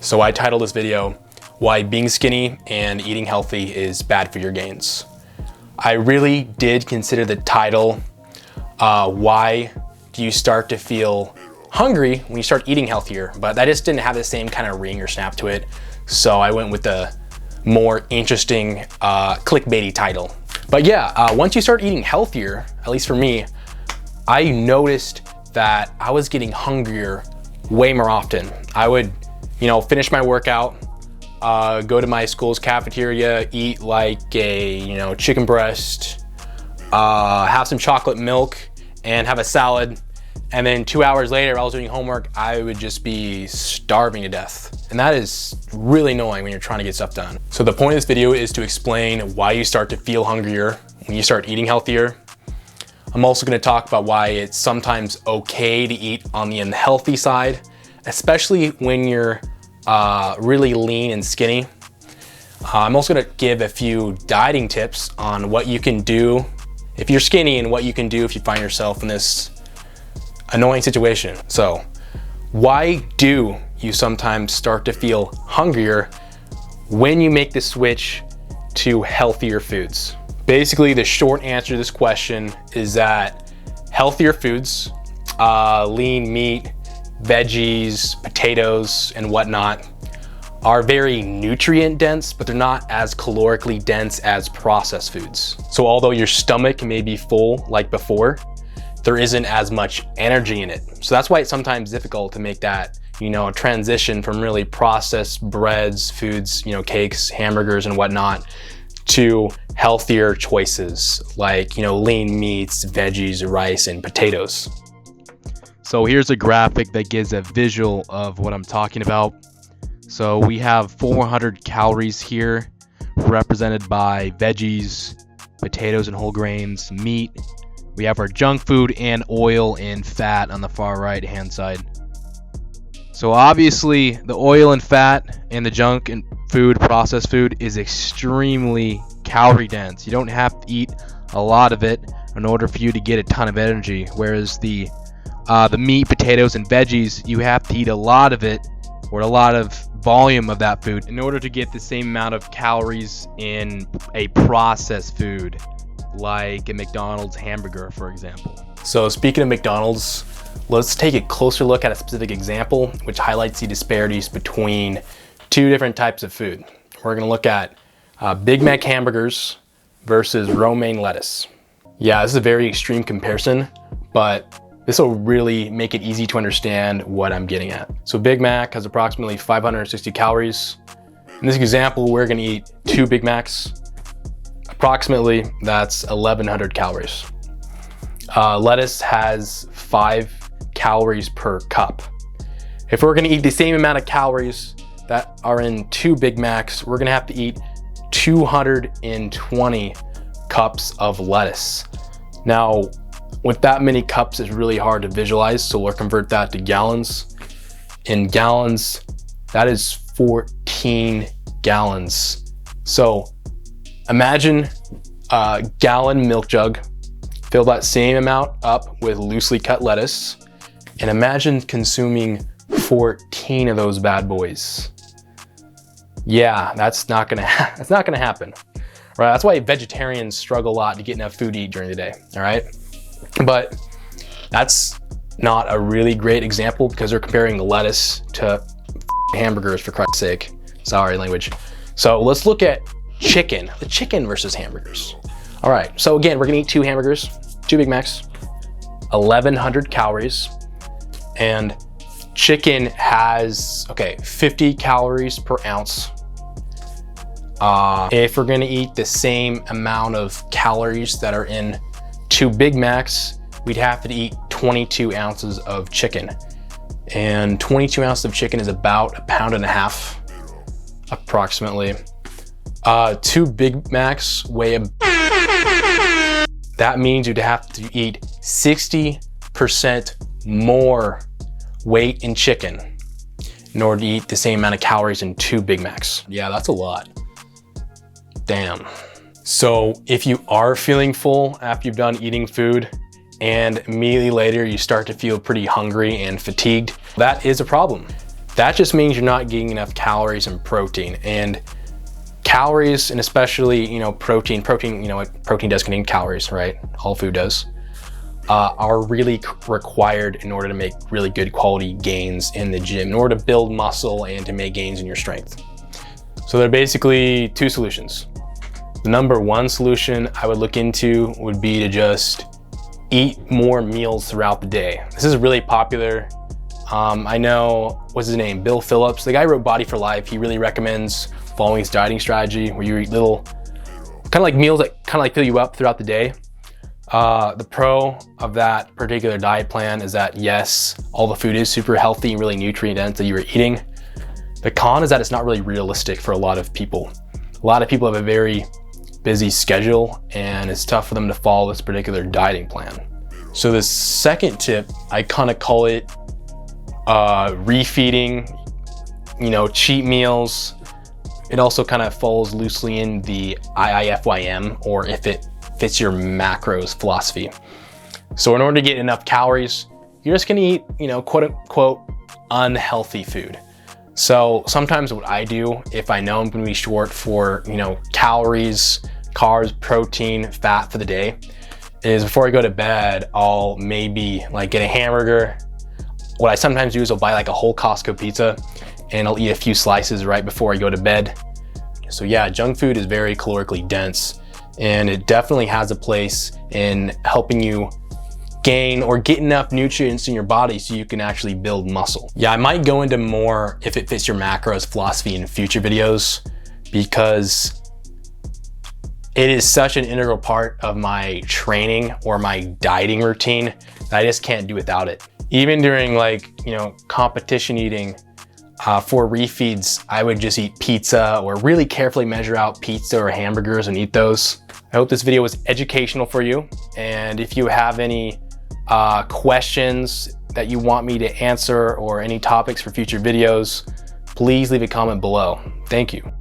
So I titled this video, Why Being Skinny and Eating Healthy is Bad for Your Gains. I really did consider the title, Why Do You Start to Feel Hungry When You Start Eating Healthier? But that just didn't have the same kind of ring or snap to it. So I went with the more interesting, clickbaity title. But yeah, once you start eating healthier, at least for me, I noticed that I was getting hungrier way more often. I would, finish my workout, go to my school's cafeteria, eat like a, chicken breast, have some chocolate milk and have a salad. And then 2 hours later, I was doing homework, I would just be starving to death. And that is really annoying when you're trying to get stuff done. So the point of this video is to explain why you start to feel hungrier when you start eating healthier. I'm also gonna talk about why it's sometimes okay to eat on the unhealthy side, especially when you're really lean and skinny. I'm also gonna give a few dieting tips on what you can do if you're skinny and what you can do if you find yourself in this annoying situation. So, why do you sometimes start to feel hungrier when you make the switch to healthier foods? Basically, the short answer to this question is that healthier foods, lean meat, veggies, potatoes, and whatnot, are very nutrient dense, but they're not as calorically dense as processed foods. So although your stomach may be full like before, there isn't as much energy in it. So that's why it's sometimes difficult to make that, transition from really processed breads, foods, cakes, hamburgers and whatnot, to healthier choices like, lean meats, veggies, rice, and potatoes. So here's a graphic that gives a visual of what I'm talking about. So we have 400 calories here represented by veggies, potatoes and whole grains, meat. We have our junk food and oil and fat on the far right hand side. So obviously the oil and fat and the junk and food, processed food, is extremely calorie dense. You don't have to eat a lot of it in order for you to get a ton of energy. Whereas the meat, potatoes, and veggies, you have to eat a lot of it or a lot of volume of that food in order to get the same amount of calories in a processed food, like a McDonald's hamburger, for example. So speaking of McDonald's, let's take a closer look at a specific example which highlights the disparities between two different types of food. We're gonna look at Big Mac hamburgers versus romaine lettuce. Yeah, this is a very extreme comparison, but this will really make it easy to understand what I'm getting at. So Big Mac has approximately 560 calories. In this example, we're gonna eat 2 Big Macs. Approximately, that's 1,100 calories. Lettuce has 5 calories per cup. If we're gonna eat the same amount of calories that are in 2 Big Macs, we're gonna have to eat 220 cups of lettuce. Now, with that many cups, it's really hard to visualize, so we'll convert that to gallons. In gallons, that is 14 gallons. So imagine a gallon milk jug, fill that same amount up with loosely cut lettuce, and imagine consuming 14 of those bad boys. Yeah, that's not gonna happen, right? That's why vegetarians struggle a lot to get enough food to eat during the day, all right? But that's not a really great example because they're comparing lettuce to hamburgers, for Christ's sake. Sorry, language. So let's look at chicken versus hamburgers. All right, so again, we're gonna eat 2 hamburgers, 2 Big Macs, 1,100 calories, and chicken has, 50 calories per ounce. If we're gonna eat the same amount of calories that are in 2 Big Macs, we'd have to eat 22 ounces of chicken. And 22 ounces of chicken is about 1.5 pounds, approximately. 2 Big Macs weigh that means you'd have to eat 60% more weight in chicken in order to eat the same amount of calories in 2 Big Macs. Yeah, that's a lot. Damn. So if you are feeling full after you've done eating food and immediately later you start to feel pretty hungry and fatigued, that is a problem. that just means you're not getting enough calories and protein. And calories, and especially, protein, what protein does contain calories, right? All food does, are really required in order to make really good quality gains in the gym, in order to build muscle and to make gains in your strength. So there are basically two solutions. The number one solution I would look into would be to just eat more meals throughout the day. This is really popular. I know, what's his name? Bill Phillips, the guy who wrote Body for Life. He really recommends following his dieting strategy where you eat little, kind of like meals that kind of like fill you up throughout the day. The pro of that particular diet plan is that yes, all the food is super healthy and really nutrient dense that you are eating. The con is that it's not really realistic for a lot of people. A lot of people have a very busy schedule and it's tough for them to follow this particular dieting plan. So the second tip, I kind of call it refeeding, cheat meals. It also kind of falls loosely in the IIFYM, or if it fits your macros philosophy. So in order to get enough calories, you're just gonna eat, quote unquote, unhealthy food. So sometimes what I do, if I know I'm gonna be short for, calories, carbs, protein, fat for the day, is before I go to bed, I'll maybe like get a hamburger. What I sometimes do is I'll buy like a whole Costco pizza and I'll eat a few slices right before I go to bed. So yeah, junk food is very calorically dense and it definitely has a place in helping you gain or get enough nutrients in your body so you can actually build muscle. Yeah, I might go into more if it fits your macros philosophy in future videos because it is such an integral part of my training or my dieting routine that I just can't do without it. Even during competition eating for refeeds, I would just eat pizza or really carefully measure out pizza or hamburgers and eat those. I hope this video was educational for you. And if you have any questions that you want me to answer or any topics for future videos, please leave a comment below. Thank you.